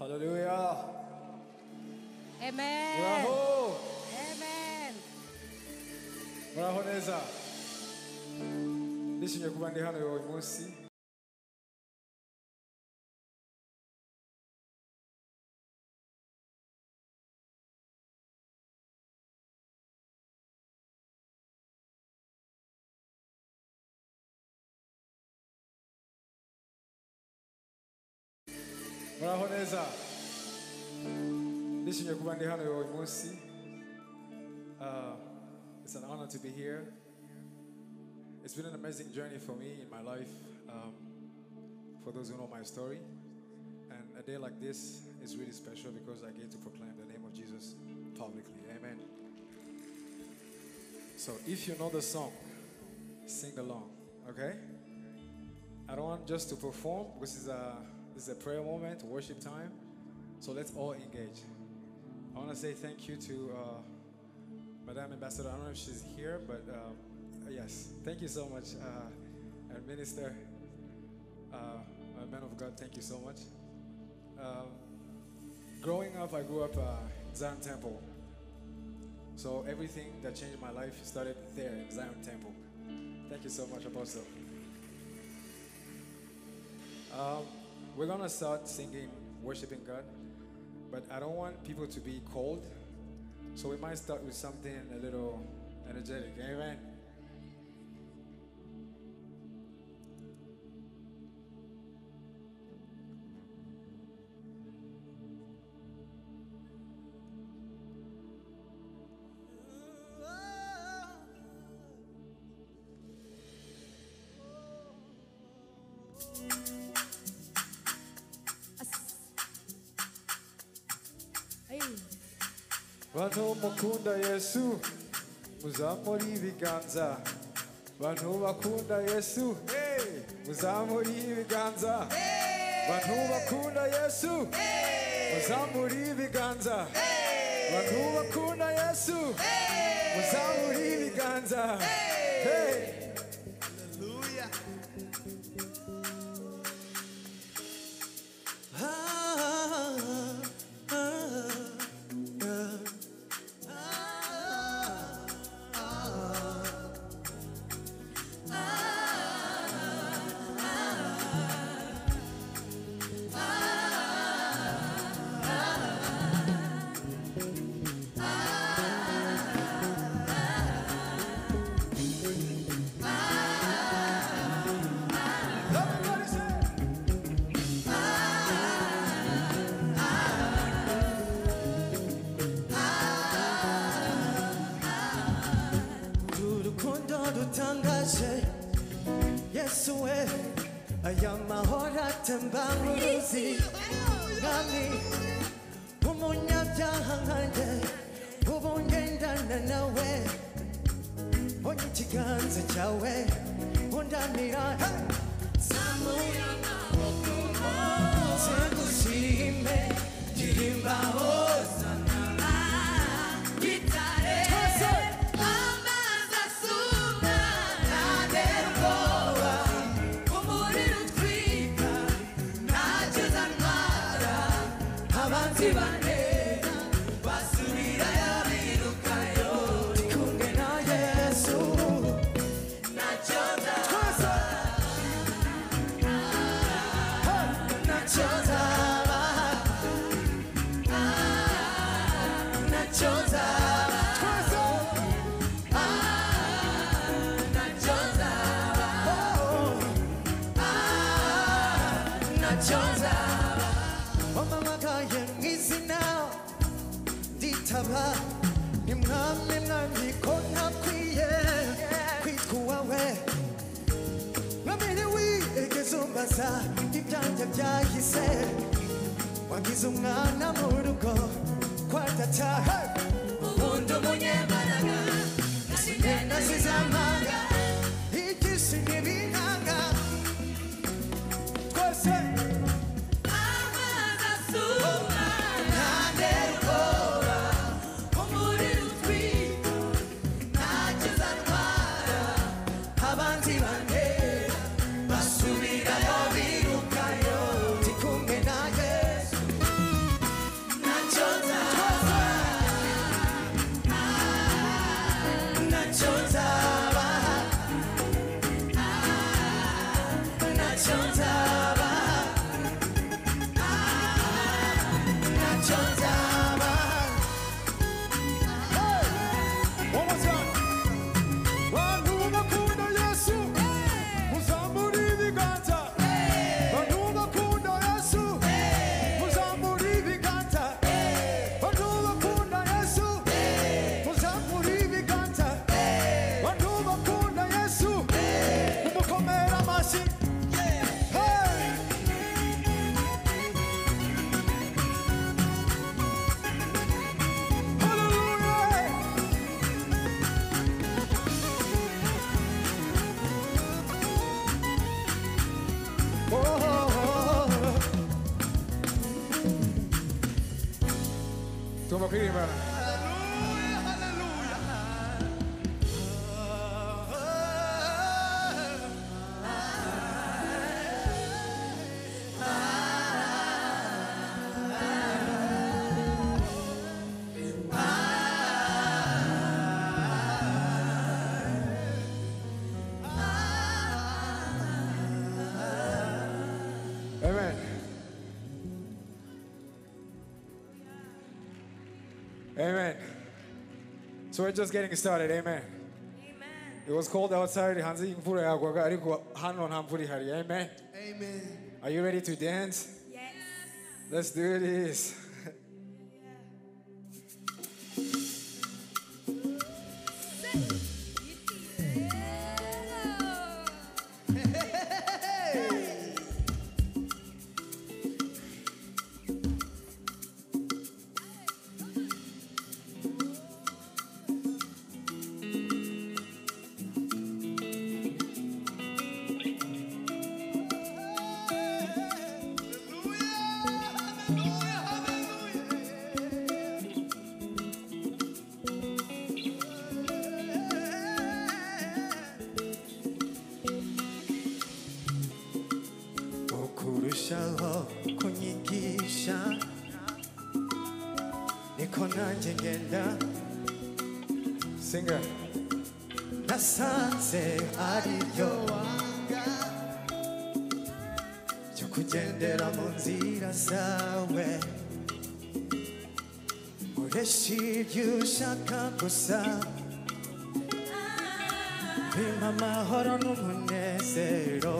Hallelujah. Amen. Bravo. Amen. Bravo neza. Ndishimye kuba ndi hano uyu munsi. Bravo neza. Ndishimye kuba ndi hano uyu munsi. It's an honor to be here. It's been an amazing journey for me in my life, for those who know my story. And a day like this is really special because I get to proclaim the name of Jesus publicly. Amen. So if you know the song, sing along, okay? I don't want just to perform because this is a prayer moment, worship time. So let's all engage. I want to say thank you to Madam Ambassador. I don't know if she's here, but yes, thank you so much. And Minister, man of God, thank you so much. Growing up, I grew up in Zion Temple. So everything that changed my life started there in Zion Temple. Thank you so much, Apostle. We're going to start singing, worshiping God, but I don't want people to be cold. So we might start with something a little energetic. Amen. Bantu mukunda Yesu muzamuri ibiganza. Bantu bakunda Yesu muzamuri ibiganza. Bantu bakunda Yesu muzamuri ibiganza. Bantu bakunda Yesu muzamuri ibiganza. Hey. Hallelujah. Yesu we ayamahora tembamuruzi nami umunyabyaha nkanjye ubu ngendana nawe mbonye ikiganza cyawe undamira zamura amaboko nzigushime ndirimba hosana nimwami mwami ko ntakwiye kwitwa uwawe mwamini wigeze umbaza ibyanjye byahise wagize umwana mu rugo kwa data ubundi umunyembaraga nasize amanga ibyisi n'ibinanga twese Basubira yo birukayo, tikumwe na Yesu. Tugomba kuririmbana. Amen. Amen. So we're just getting started. Amen. It was cold outside. Hanzi imvura yagwaga ariko hano nta mvura ihari. Amen. Amen. Are you ready to dance? Yes. Let's do this. kurushaho kunyigisha niko nanjye ngenda Singer. nasanze ariryo wanga cyo kugendera mu nzira zawe uresha ibyo ushaka gusa bimpa amahoro n'umunezero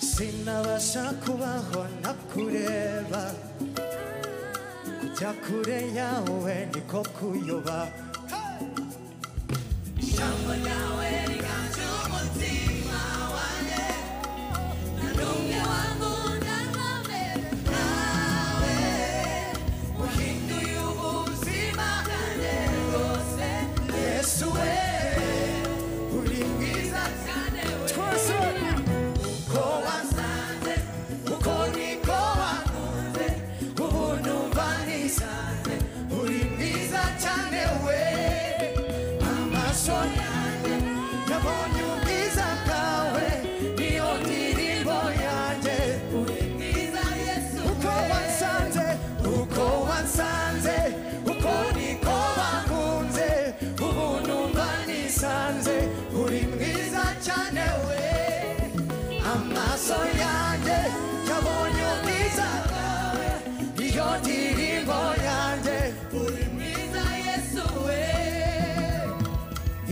sinabasha kubaho nakureba kujya kure yawe niko kuyoba Ijambo ryawe riganje umutima wanjye nta n'umwe wankunda nkamere nawe uhinduye ubuzima bwanjye bwose Yesu we uri mwiza cyane we twese ko wasanze uko niko wankunze ubu numva nisanze uri mwiza cyane we amaso yanjye yabonye ubwiza bwawe niyo ndirimbo yanjye uri mwiza Yesu uko wansanze uko niko wankunze ubu numva nisanze uri mwiza cyane we amaso yanjye yabonye ubwiza bwawe iyo ndirimbo yanjye uri mwiza Yesu we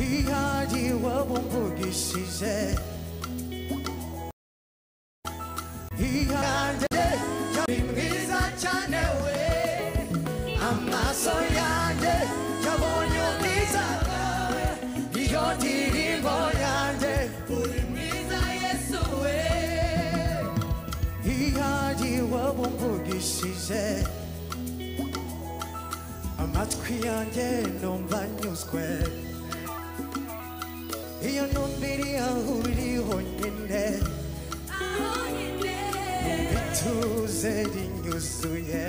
ihari wabumvugishije iyanjye yari mwiza cyane we amaso yanjye yabonye ubwiza bwawe iyo ndirimbo yanjye uri mwiza Yesu we ihari wabumvugishije amatwi yanjye numva nyuzwe iyo numviri aho uri honyine aho nyine ituze rinyuzuye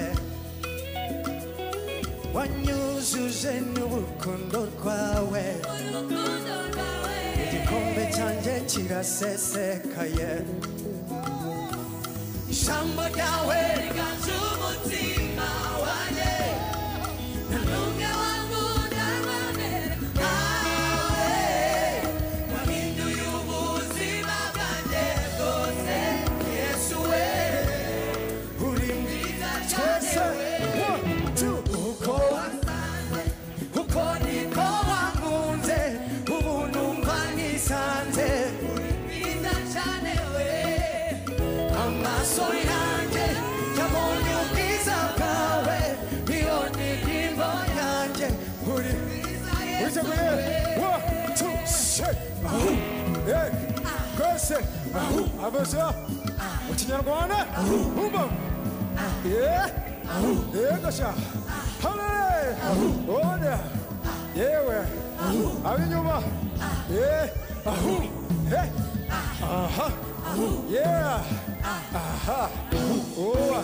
wanyujuje n'urukundo rwawe urukundo rwawe igikombe cyanjye kirasesekaye ijambo ryawe riganje umutima wanjye nta n'umwe wankunda nkamere nawe wahinduye ubuzima bwanjye bwose Yesu we uri mwiza twese cyane we uko niko wankunze ubu numva nisanze mwiza cyane we amaso yanjye yabonye ubwiza bwawe iyo ndirimbo yanjye uri Wita kuye. 1, 2, 3. Ahu. Eh. Kose. Ahu. Abaza. Mu Kinyarwanda. Umba. Yeah. Gasha. Hale. Oda. Yewe. Abinyuma. Yeah. Hey. Aha. Yeah. Aha. Oh.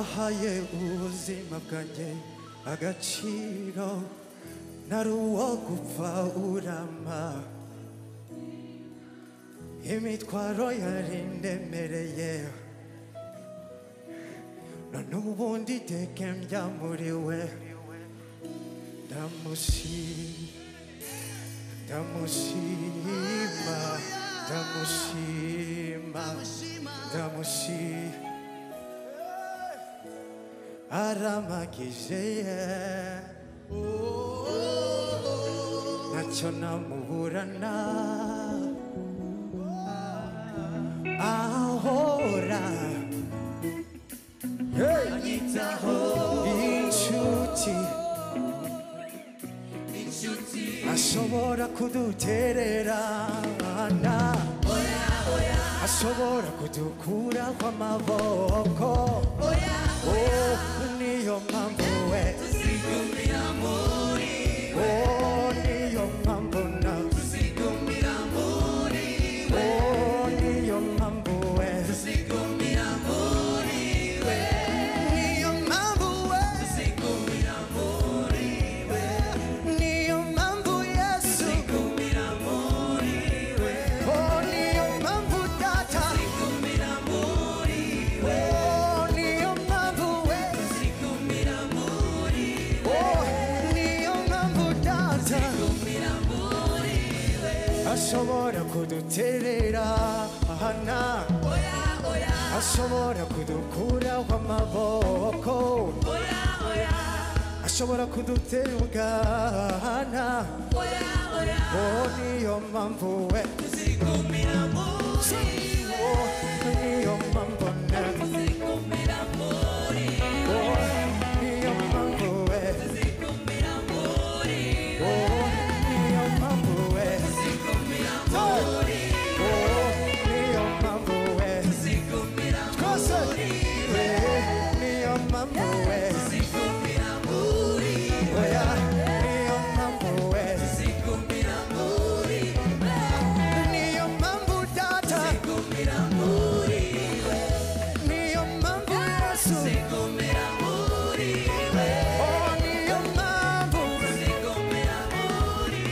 nahaye ubuzima bwanjye agaciro nari uwo gupfa urama imitwaro yarindemereye none ubundi iteke njya muri we ndamushima aramagije ntacyo namuburana ahora anyitaho inshuti ashobora kudutererana ashobora kudukuraho amaboko niyo mpamvu we tuzigumira muri we niyo mpamvu na tuzigumira muri we niyo mpamvu we tuzigumira muri we niyo mpamvu we tuzigumira muri we niyo mpamvu Yesu tuzigumira muri we niyo mpamvu data tuzigumira muri we niyo mpamvu we tuzigumira muri we niyo mpamvu data tuzigumira muri we ashobora kudutererana oya oya ashobora kudukuraho amaboko oya oya ashobora kuduterugana oya oya niyo mpamvu we tuzigumira muri we niyo mpamvu na tuzigumira muri we niyo mpamvu we tuzigumira muri we niyo mpamvu we tuzigumira muri niyo mpamvu we tuzigumira twese muri we niyo mpamvu we tuzigumira muri we oya niyo mpamvu we tuzigumira muri we niyo mpamvu data tuzigumira muri we niyo mpamvu Yesu tuzigumira muri we niyo mpamvu tuzigumira muri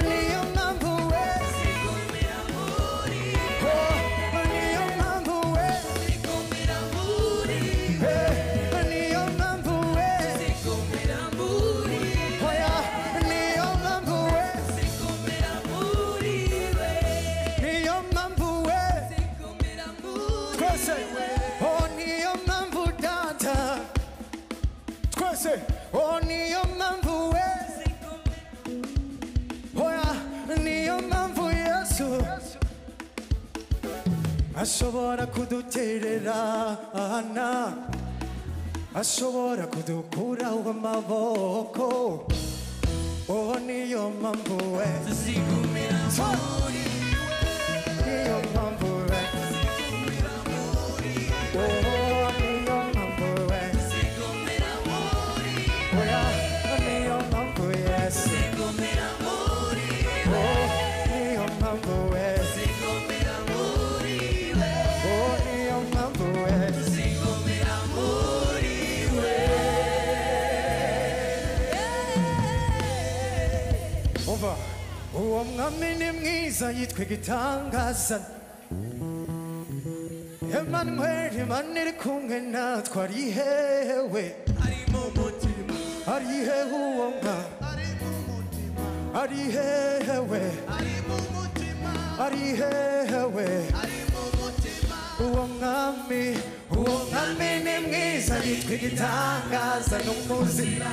niyo mpamvu we tuzigumira muri niyo mpamvu we tuzigumira muri niyo mpamvu we tuzigumira muri oya niyo mpamvu we tuzigumira muri we niyo mpamvu we tuzigumira muri twese niyo mpamvu data twese niyo mpamvu we oya niyo mpamvu Yesu ashobora kudutererana ashobora kudukuraho amaboko niyo mpamvu we tuzigumira muri niyo mpamvu we tuzigumira muri niyo mpamvu we tuzigumira muri oya niyo mpamvu Yesu tuzigumira muri niyo mpamvu we tuzigumira muri we niyo mpamvu we tuzigumira muri we umva uwo mwami ni mwiza yitwa igitangaza Emmanuel Imana iri kumwe natwe ari hewe ari mu mutima ari hewe uwo mwami ari mu mutima ari hewe ari mu mutima ari hewe ari mu mutima uwo mwami ni mwiza yitwa igitangaza n'umuzira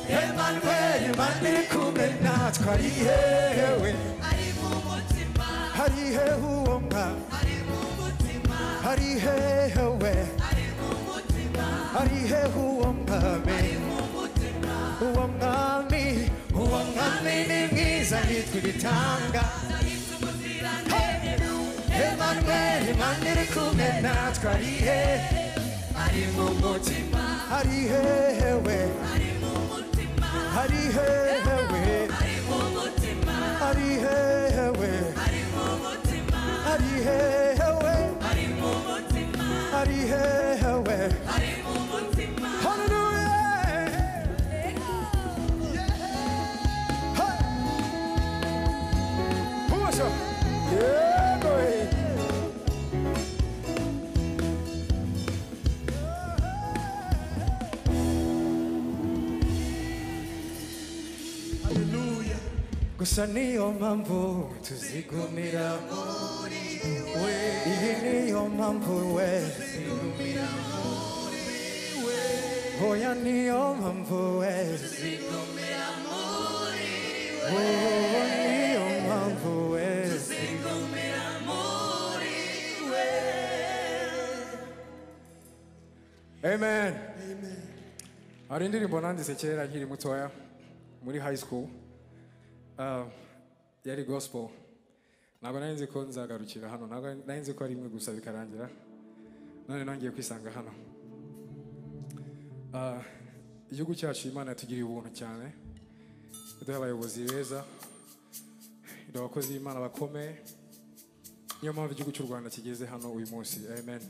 Emmanuel Imana iri kumwe natwe ari hewe ari mu mutima ari hewe uwo mwami ari mu mutima ari hewe ari mu mutima ari hewe uwo mwami ari mu mutima uwo mwami ni mwiza yitwa igitangaza yitwa umuziranenge Emmanuel Imana iri kumwe natwe ari hewe ari mu mutima ari hewe ari mu mutima ari hewe ari mu mutima ari hewe ari mu mutima ari hewe ari mu mutima ari hewe Sho. Yeah, go ahead. Hallelujah. Gusa niyo mpamvu tuzigumira we, iyi niyo mpamvu we, oya niyo mpamvu we, oh niyo mpamvu we. Amen. Hari indirimbo nanditse kera nkiri mutoya muri high school. Yari gospel. Ntabwo nari nzi ko nzagarukira hano, ntabwo nari nzi ko ari imwe gusa bikarangira, none nongeye kwisanga hano. Igihugu cyacu Imana yatugiriye ubuntu cyane, iduha abayobozi beza, iduha abakozi b'Imana bakomeye, niyo mpamvu igihugu cy'u Rwanda kigeze hano uyu munsi. Amen.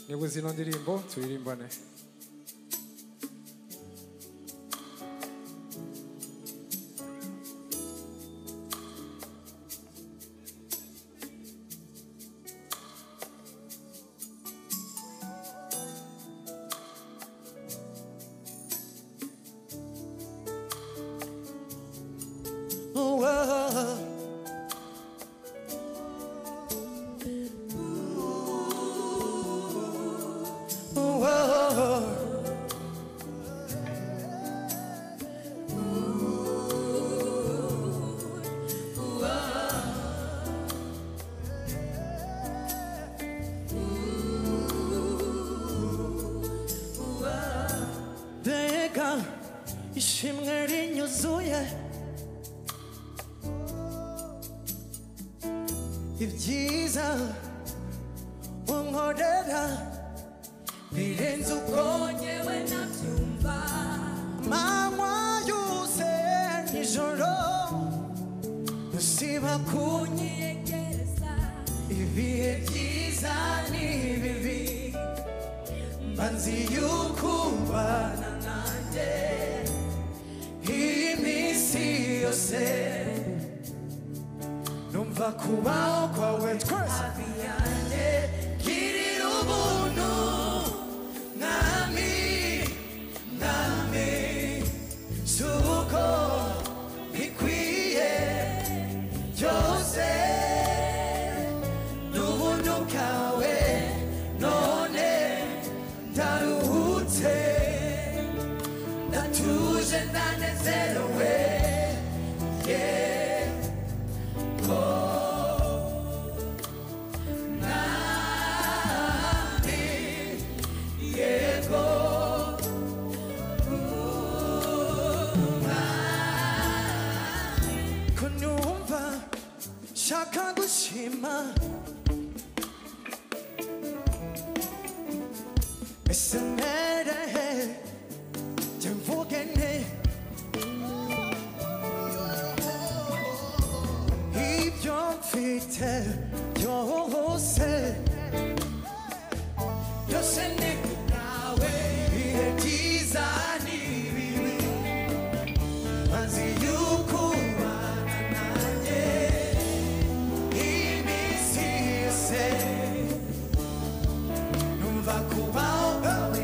Niba uzi ino ndirimbo tuyirimbane. Mbega ishimwe rinyuzuye, ibyiza unkorera birenze uko Nyewe nabyumva amanywa yose nijoro ntusiba kunyegereza ibihe byiza n'ibibi, mba nzi yuko ubana nanjye iyi minsi yose, numva kubaho kwawe twese yanjye girira ubuntu mwami, mwami si uko bikwiye byose n'ubuntu bwawe, none ndaruhutse ndatuje ndanezerewe, yeah, oh, mwami, yego, mwami, ko numva nshaka gushima, ese merehe jya mvuge nte ibyo mfite byose byose ni kubwawe, ibihe byiza n'ibibi, maze yuko ubana nanjye iminsi yose, numva kubaho kwawe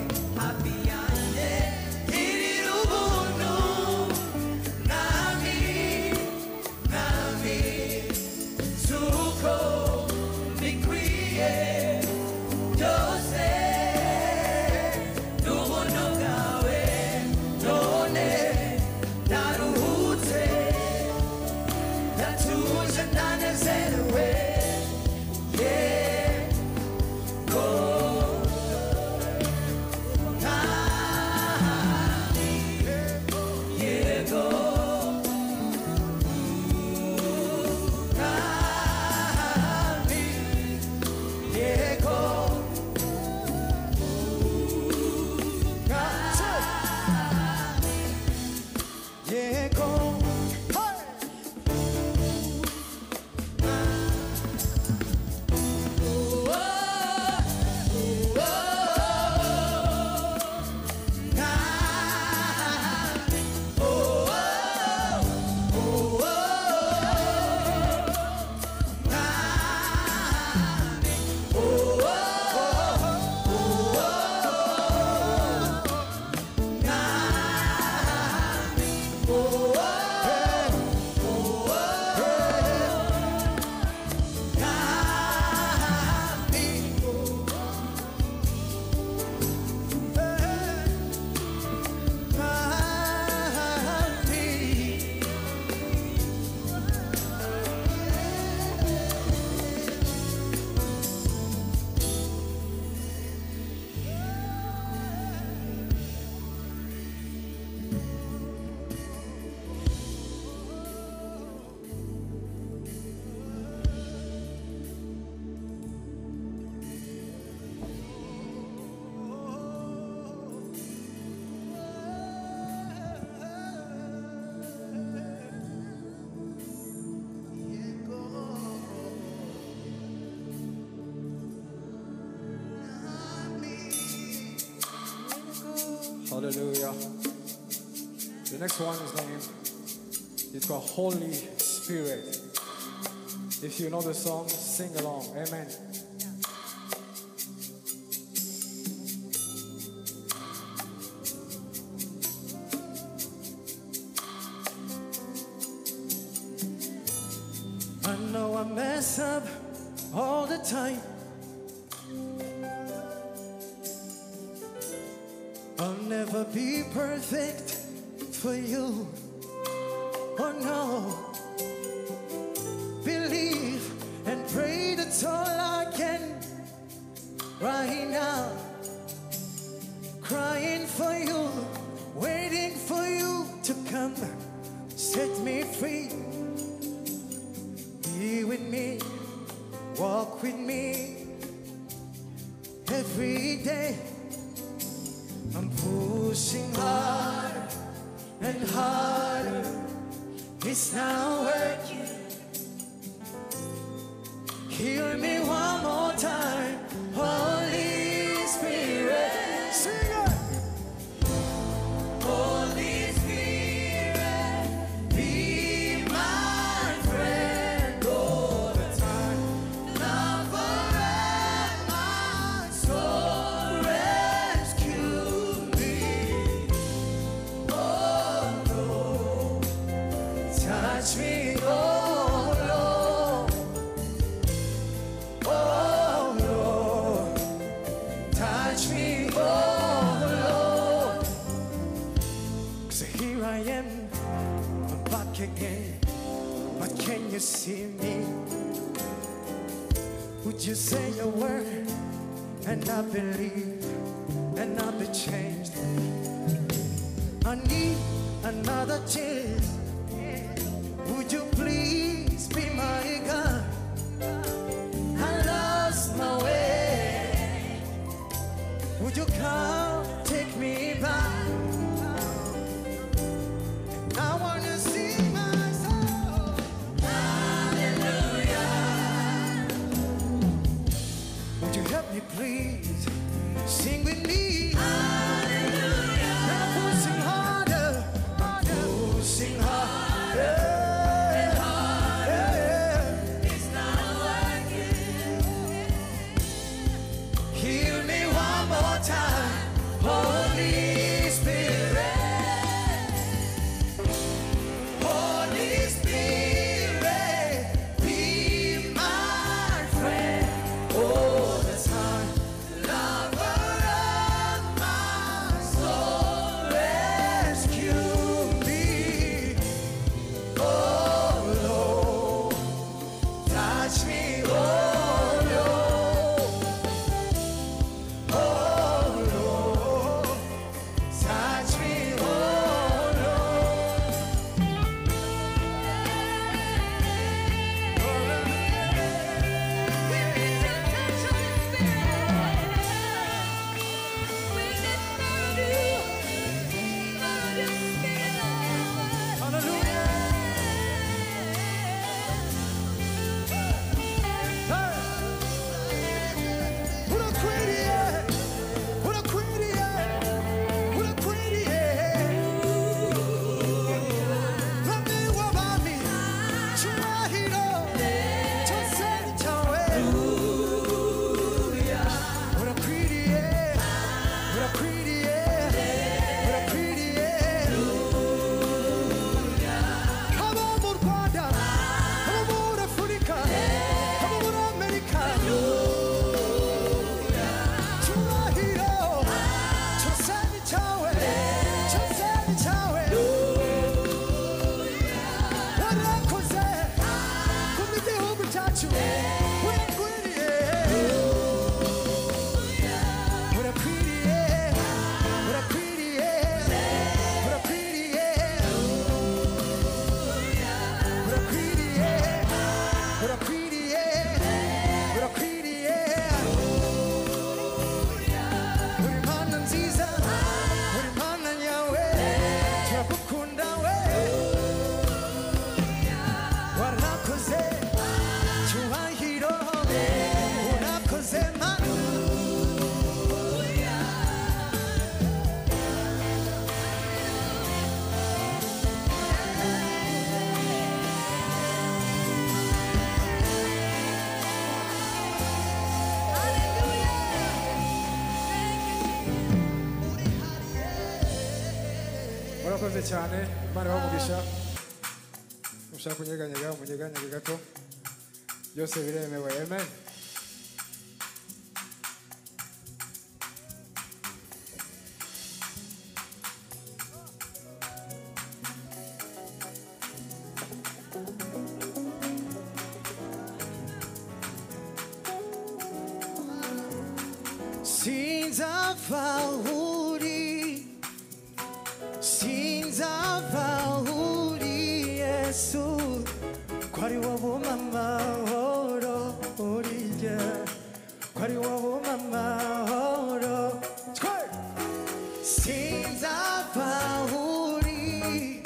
Hallelujah. The next one is named, it's called Holy Spirit. If you know the song, sing along. Amen. I know I mess up all the time. I'll never be perfect for you. Oh no. Believe and pray, that's all I can right now. Crying for you, waiting for you to come set me free. Be with me, walk with me every day. I'm pushing harder and harder. It's not working. Hear me one more time, Holy Spirit. Sing it. Holy Spirit, be my friend all the time. Lover of my soul, rescue me. Oh Lord, touch me, oh Lord. Oh Lord, touch me, oh Lord. 'Cause here I am, I'm back again. But can you see me? Would you say a word and I believe and I'll be changed? I need another chance. Would you please be my God? I lost my way. Would you come take me back? I wanna sing my song. Hallelujah. Would you help me please? Sing with me. Hallelujah. I'm pushing harder. I'm pushing harder. It's not working. Hear me one more time, Holy Spirit. Holy Spirit, be my friend all the time. Lover of murakoze cyane Imana ibamugisha mushaka kunyeganyega umunyeganyege gato byose biremewe amen. Sinzavahuri Yesu kwari wabuma mahoro urije kwari wabuma mahoro sinzavahuri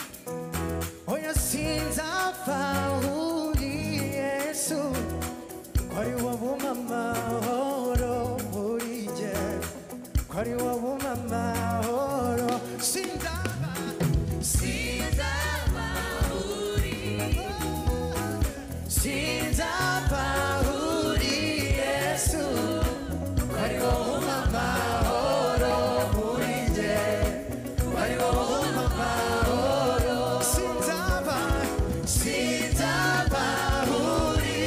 oya sinzavahuri Yesu kwari wabuma mahoro urije kwari wabuma mahoro sinzavahuri Yesu kwari wabuma mahoro urije kwari wabuma mahoro sinzavahuri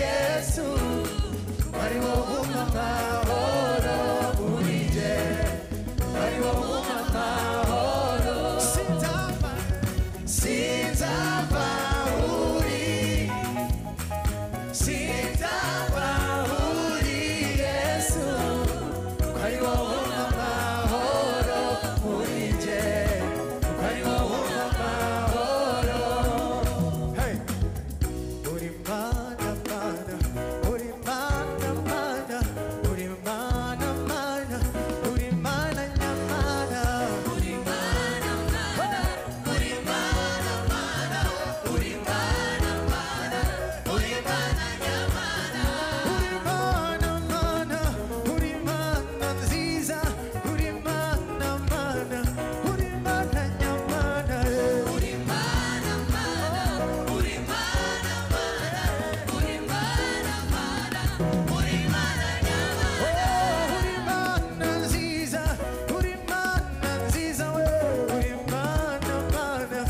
Yesu kwari wabuma mahoro urije kwari wabuma mahoro sinzavahuri Yesu kwari wabuma mahoro urije kwari wabuma mahoro. Hey, uri mana mana uri mana mana uri mana mana uri mana nyamana uri mana mana uri mana mana uri mana mana uri mana nyamana uri mana mana uri mana nziza uri mana mana uri mana nyamana uri mana mana uri mana mana uri mana mana uri mana nyamana uri mana nziza uri mana nziza we uri mana mana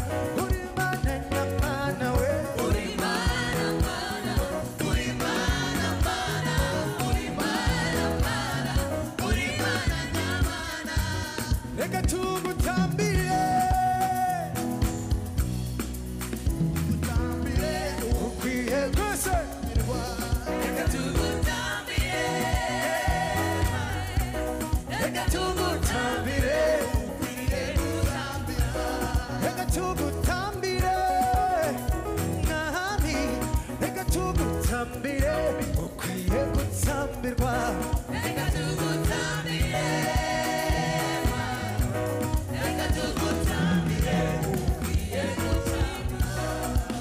uri mana nyamana we uri mana mana uri mana mana uri mana mana uri mana nyamana. Reka tugutambire ukwiye rwose reka tugutambire reka tugutambire reka tugutambire mwami reka tugutambire ukwiye gutambirwa reka tugutambire reka tugutambire ukwiye gutambirwa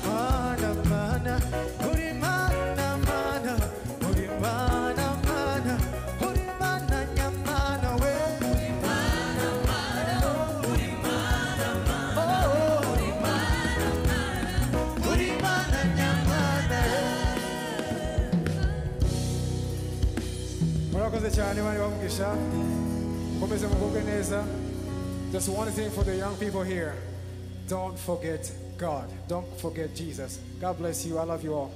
mana mana uri mana mana uri mana mana uri mana nyamana we uri mana mana uri mana mana uri mana mana uri mana nyamana. murakoze cyane Imana ibamugisha mukomeze mugubwe neza. Just one thing for the young people here, don't forget God, don't forget Jesus. God bless you, I love you all.